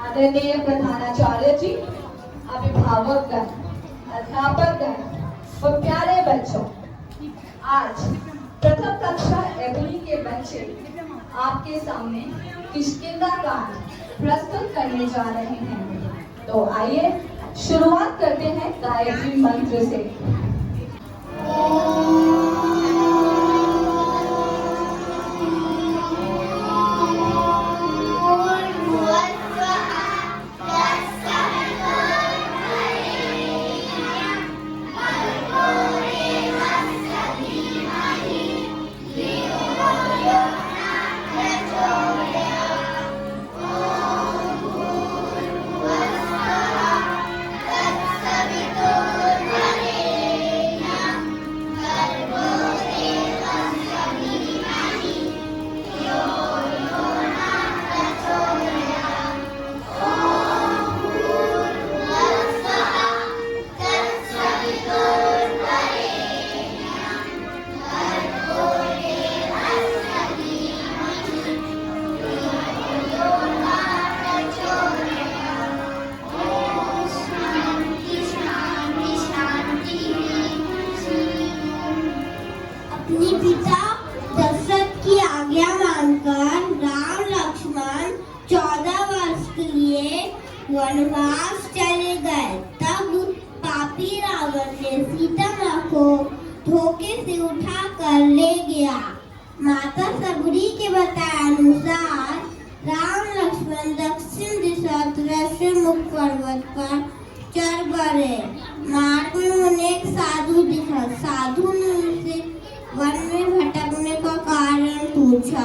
आदरणीय प्रधानाचार्य जी, अभिभावकगण, अध्यापकगण व प्यारे बच्चों, आज प्रथम कक्षा एबी के बच्चे आपके सामने किष्किंधा कांड प्रस्तुत करने जा रहे हैं। तो आइए शुरुआत करते हैं गायत्री मंत्र से। अपने पिता दशरथ की आज्ञा मानकर राम लक्ष्मण 14 वर्ष के लिए वनवास चले गए। तब पापी रावण ने सीता माँ को धोखे से उठा कर ले गया। माता सबरी के बताए अनुसार राम लक्ष्मण दक्षिण दिशा त्रैलोक्य पर्वत पर चढ़ बढ़े। मार्ग में उन्हें एक साधु दिखा। साधु ने उनसे वन में भटकने का कारण पूछा।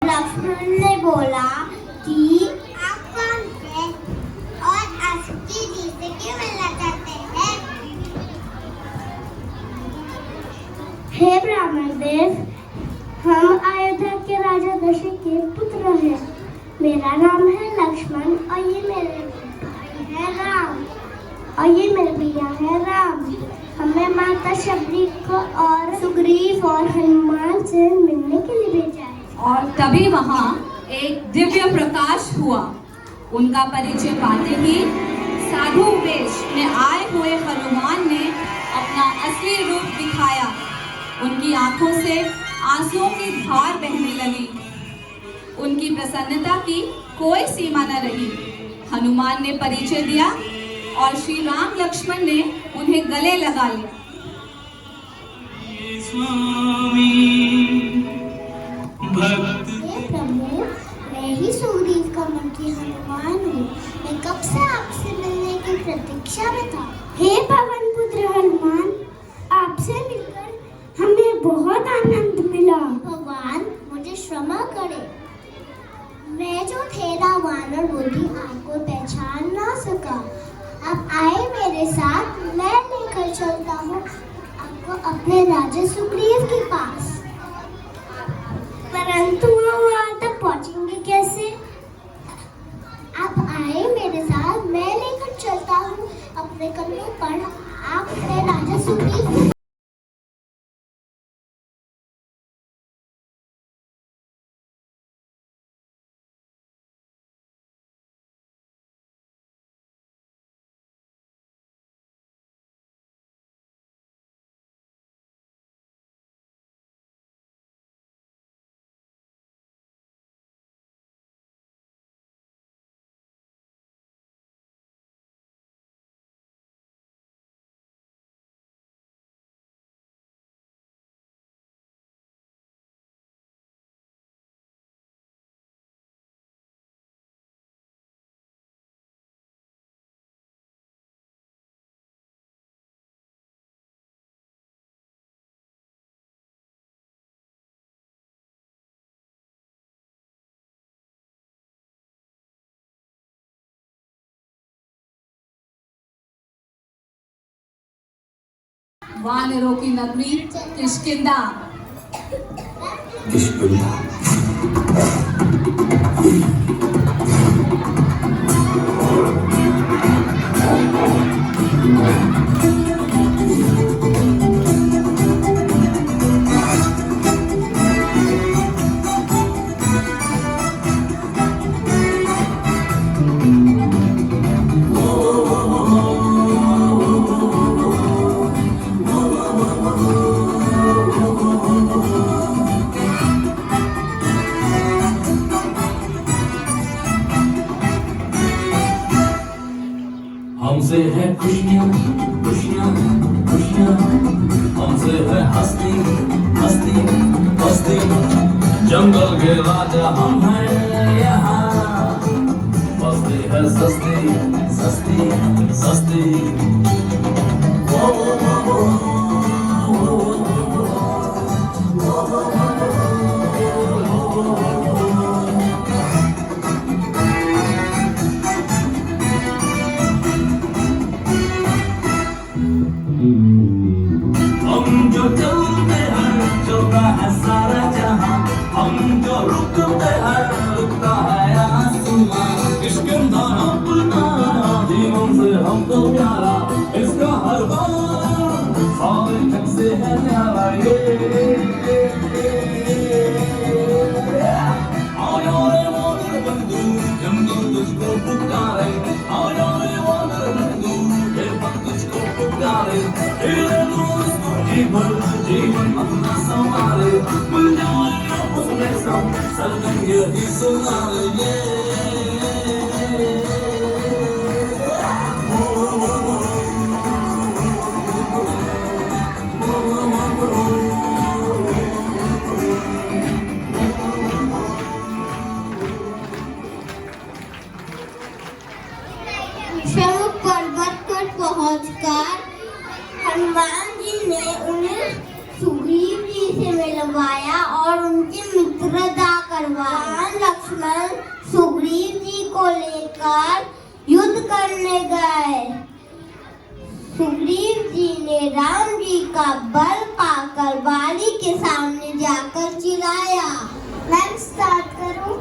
लक्ष्मण ने बोला कि आप कौन हैं और असुकी जी से क्यों मिलना चाहते हैं? हे ब्राह्मण देव, हम अयोध्या के राजा दशरथ के पुत्र हैं। मेरा नाम है लक्ष्मण और ये मेरे भाई है राम और ये मेरे भैया है राम। हमें माता शबरी को और सुग्रीव और हनुमान से मिलने के लिए भेजा है। और तभी वहां एक दिव्य प्रकाश हुआ। उनका परिचय पाते ही साधु वेश में आए हुए हनुमान ने अपना असली रूप दिखाया। उनकी आंखों से आंसुओं की धार बहने लगी। उनकी प्रसन्नता की कोई सीमा न रही। हनुमान ने परिचय दिया और श्री राम लक्ष्मण ने उन्हें गले लगा लिया। हे प्रभु, मैं ही सुग्रीव का मंत्री हनुमान हूँ। मैं कब से आपसे मिलने की प्रतीक्षा में था। हे पवन पुत्र हनुमान, आपसे मिलकर हमें बहुत आनंद मिला। भगवान मुझे क्षमा करे, मैं जो थेरा वानर बुद्धि आपको पहचान ना सका। आप आए मेरे साथ, मैं लेकर चलता हूँ आपको अपने राजा सुग्रीव के पास। परंतु वहाँ तक पहुँचेंगे कैसे? आप आए मेरे साथ, मैं लेकर चलता हूँ अपने कंधों पर आप अपने राजा सुग्रीव। वानरों की नगरी किष्किंधा। किष्किंधा हमसे है खुशियाँ खुशियाँ खुशियाँ, हमसे है हस्ती हस्ती हस्ती। जंगल के राजा हम हैं यहाँ, बस्ती है सस्ती सस्ती सस्ती। वो, वो, वो, वो, वो, वो, हम जो चलते हैं चलता है सारा जहां, हम जो रुकते हैं रुकता है आसमां। इश्क था अपना जीवन से हमको प्यारा, इसका हर बार सारे जग से है न्यारा। ये आया रे वानर बंधु जंगल तुझको पुकारे, आया रे वानर बंधु ये पग तुझको पुकारे। जीवन जीवन अपना संभाले, मिल जाए उसमें सब सरगम यही सुनाले। शमुक पर्वत पर पहुंचकर हनुमान जी ने उन्हें सुग्रीव जी से मिलवाया और उनकी मित्रता करवाया। लक्ष्मण सुग्रीव जी को लेकर युद्ध करने गए। सुग्रीव जी ने राम जी का बल पाकर बाली के सामने जाकर चिल्लाया। मैं स्टार्ट करूं?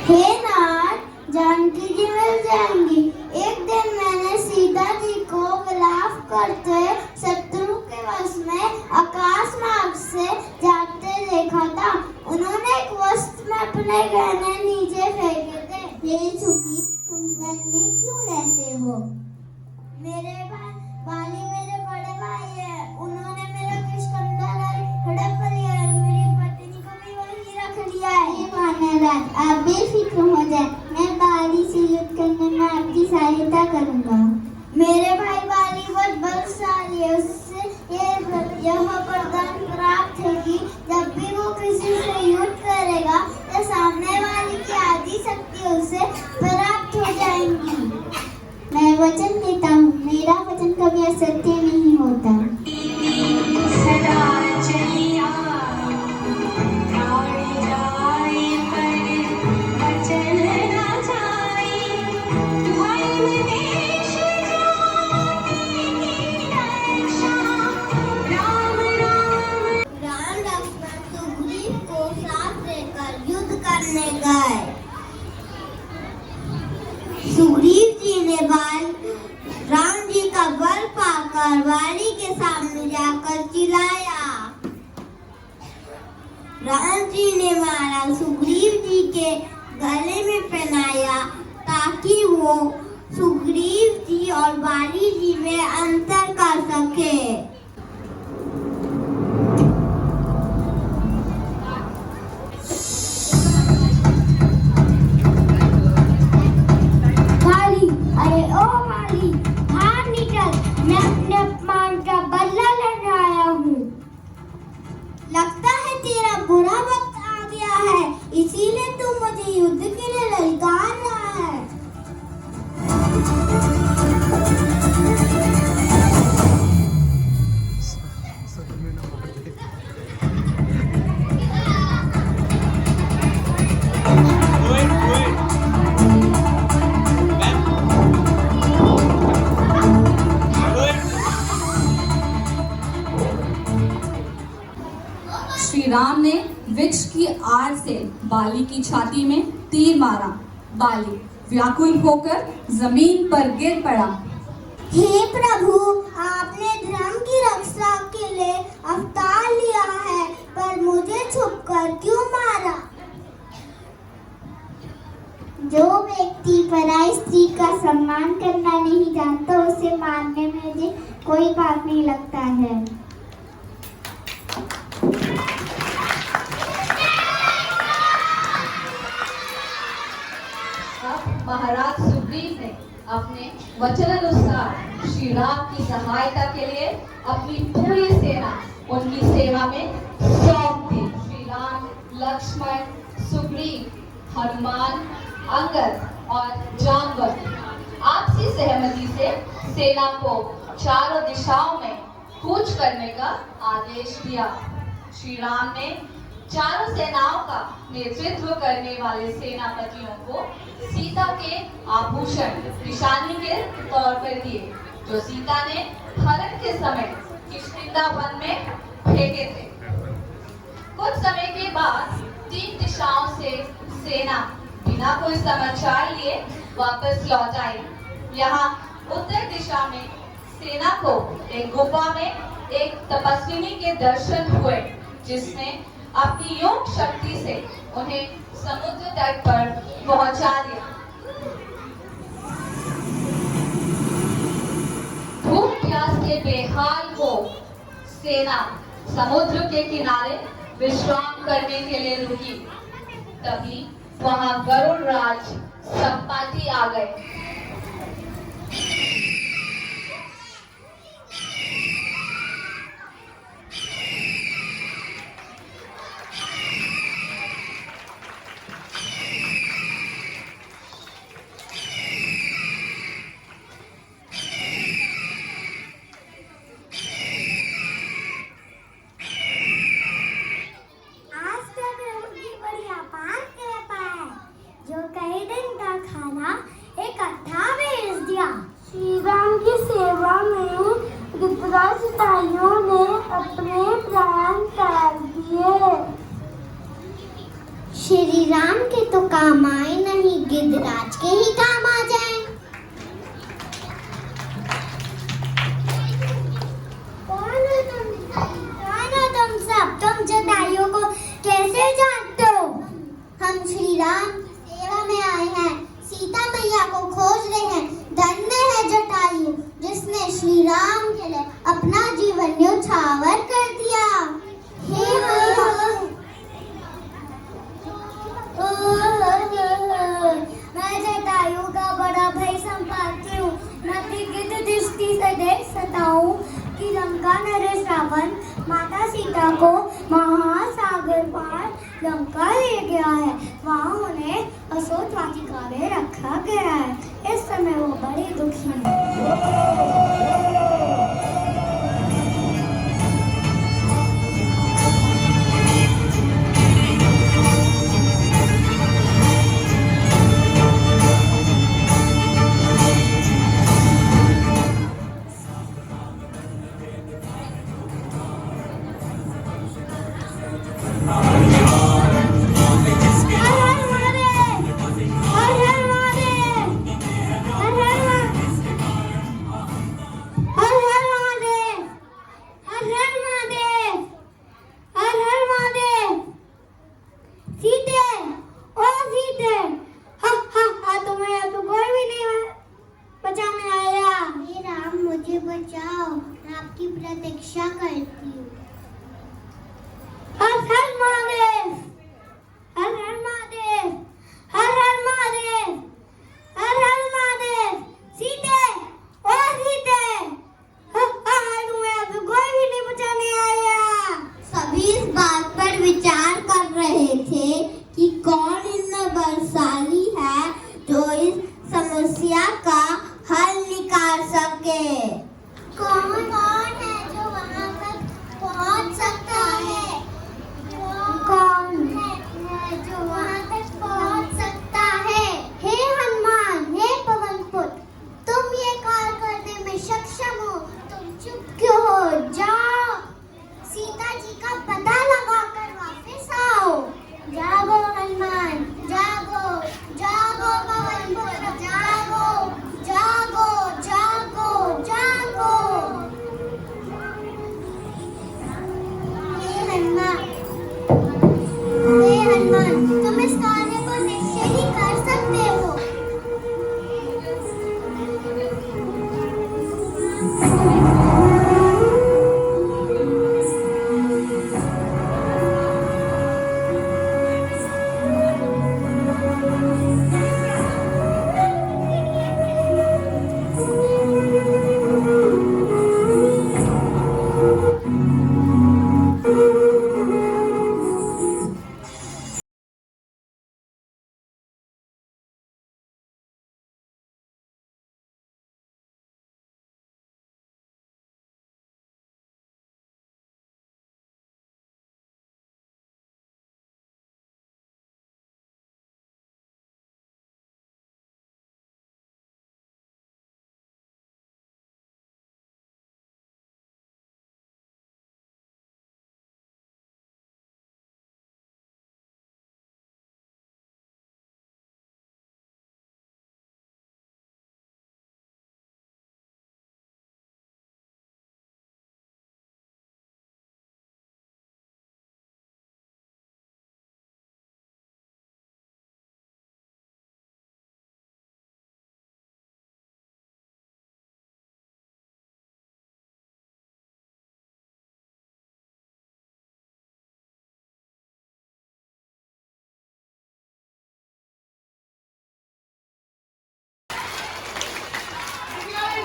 हे नाथ, जानकी जी मिल जाएंगी। एक दिन मैंने सीता जी को विलाप करते शत्रु के वश में आकाश मार्ग से जाते देखा था। उन्होंने एक वस्त्र में अपने गहने नीचे फेंके थे। ये सुखी, तुम वन में क्यों रहते हो? मेरे भाई बाली मेरे बड़े भाई है, उन्होंने मेरा किष्किंधा हड़प लिया है, मेरी पत्नी को भी वहीं रख लिया है। ये वानरराज, आप बेफिक्र हो जाए, मैं बाली से युद्ध करने में आपकी सहायता करूंगा। मेरे भाई बाली बहुत बलशाली है, उससे यह वरदान प्राप्त है कि जब भी वो किसी से युद्ध करेगा तो सामने वाले की आदि शक्ति उसे प्राप्त हो जाएंगी। मैं वचन देता हूँ, मेरा वचन कभी असत्य नहीं होता। सदा चलिया प्राण जाए पर वचन न जाए, धर्म देश जाति की रक्षा। राम राम। राम लक्ष्मण सुग्रीव को साथ लेकर युद्ध करने गए। सुग्रीव जी ने राम जी का बल पाकर बाली के सामने जाकर चिल्लाया। राम जी ने मारा सुग्रीव जी के गले में पहनाया ताकि वो सुग्रीव जी और बाली जी में अंतर कर सके। अरे ओ माली, बाहर निकल, मैं अपने अपमान का बदला लेने आया हूँ। लगता है तेरा बुरा वक्त आ गया है, इसीलिए तू मुझे युद्ध के लिए ललकार रहा है। श्री राम ने वृक्ष की आड़ से बाली की छाती में तीर मारा। बाली व्याकुल होकर जमीन पर गिर पड़ा। हे प्रभु, आपने धर्म की रक्षा के लिए अवतार लिया है, पर मुझे छुपकर क्यों मारा? जो व्यक्ति पराई स्त्री का सम्मान करना नहीं जानता, उसे मारने में मुझे कोई पाप नहीं लगता है। अब महाराज सुग्रीव ने अपने वचनानुसार श्री राम की सहायता के लिए अपनी पूरी सेना उनकी सेवा में सौंप दी। श्री राम, लक्ष्मण, सुग्रीव, हनुमान, अंगद और जामवंत आपसी सहमति से सेना को चारों दिशाओं में कूच करने का आदेश दिया। श्री राम ने चारों सेनाओं का नेतृत्व करने वाले सेनापतियों को सीता के आभूषण निशानी के तौर पर दिए, जो सीता ने हरण के समय किष्किंधा वन में फेंके थे। कुछ समय के बाद 3 दिशाओं से सेना बिना कोई समाचार लिए वापस लौट आई। यहाँ उत्तर दिशा में सेना को एक गुफा में एक तपस्विनी के दर्शन हुए, जिसने अपनी योग शक्ति से उन्हें समुद्र तट पर पहुंचा दिया। भूख प्यास के बेहाल हो सेना समुद्र के किनारे विश्राम करने के लिए रुकी। तभी वहां गरुड़ राज संपाति आ गए। सिपाहियों ने अपने प्राण त्याग दिए। श्री राम के तो काम आए नहीं, गिद्धराज के ही काम आ जाए। कौन हो तुम सब? तुम जटायु को कैसे जानते हो? हम श्री राम की सेवा में आए हैं, सीता मैया को खोज रहे हैं। धन्य है जटायु जिसने श्री राम के लिए अपना जीवन न्यौछावर कर दिया। हे मैं जटायु का बड़ा भाई संपाति हूँ। मैं गिद्ध दृष्टि से देख सकता हूँ कि लंका नरेश रावण माता सीता को महासागर पार लंका ले गया है। वहाँ उन्हें अशोक वाटिका में रखा गया है। इस समय वो बड़ी दुखी है। बचाओ, मैं आपकी प्रतीक्षा करती हूँ। हर हर महादेव, हर हर महादेव, हर हर महादेव, हर हर महादेव। सीते, ओ सीते, तुम्हें अब कोई भी नहीं बचाने आया। सभी इस बात पर विचार कर रहे थे कि कौन इतना बलशाली है जो इस समस्या का हल निकाल सके। कौन है जो वहाँ तक पहुँच सकता है? कौन है जो वहाँ तक पहुँच सकता है? हे हनुमान, हे पवन पुत्र, तुम ये कार्य करने में सक्षम हो। तुम चुप क्यों हो? जाओ, सीता जी का पता लगा कर वापस आओ। जागो हनुमान, जागो, जागो पवन पुत्र, जागो, जागो, जागो, जागो।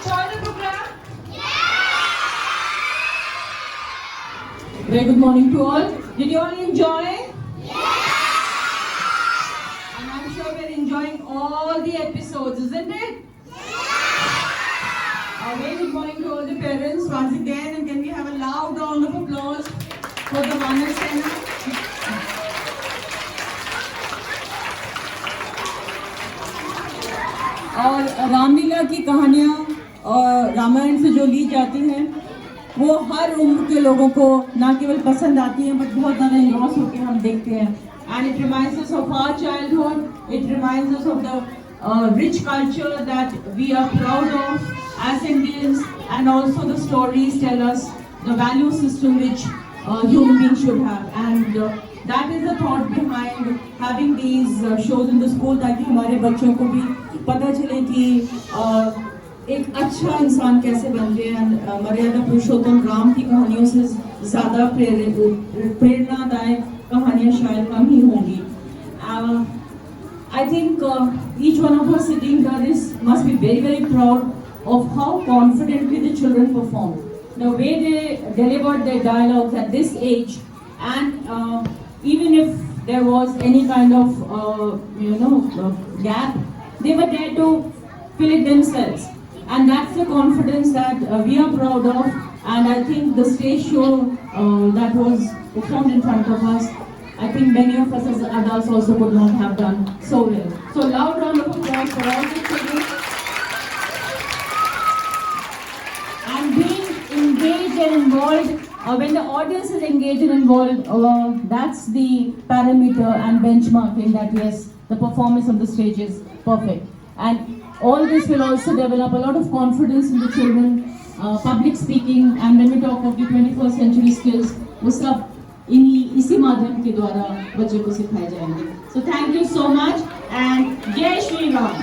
enjoy the program? Very good morning to all. Did you all enjoy? And I'm sure we're enjoying all the episodes, isn't it? A very good morning to all the parents once again, and can we have a loud round of applause for the Manas Sena? और रामलीला की कहानियाँ और रामायण से जो ली जाती हैं वो हर उम्र के लोगों को ना केवल पसंद आती हैं बट बहुत ज़्यादा इन्वॉल्व होकर हम देखते हैं and it reminds us of our childhood it reminds us of the rich culture that we are proud of as Indians and also the stories tell us the value system which human beings should have and that is the thought behind having these shows in the school ताकि हमारे बच्चों को भी पता चले कि एक अच्छा इंसान कैसे बनते हैं मर्यादा पुरुषोत्तम राम की कहानियों से ज़्यादा प्रेरणादायक कहानियाँ शायद कम ही होंगी I think each one of us sitting here must be very very proud of how confidently the children perform. The way they delivered their dialogues at this age, and even if there was any kind of gap, they were there to fill it themselves, and that's the confidence that we are proud of. And I think the stage show that was performed in front of us, I think many of us as adults also could not have done so well. So loud round of applause for all the children. And being engaged and involved, when the audience is engaged and involved, that's the parameter and benchmarking that yes, the performance on the stage is perfect. And all this will also develop a lot of confidence in the children, public speaking, and when we talk of the 21st century skills, वो सब इसी माध्यम के द्वारा बच्चों को सिखाए जाएंगे. So thank you so much and जय श्री राम.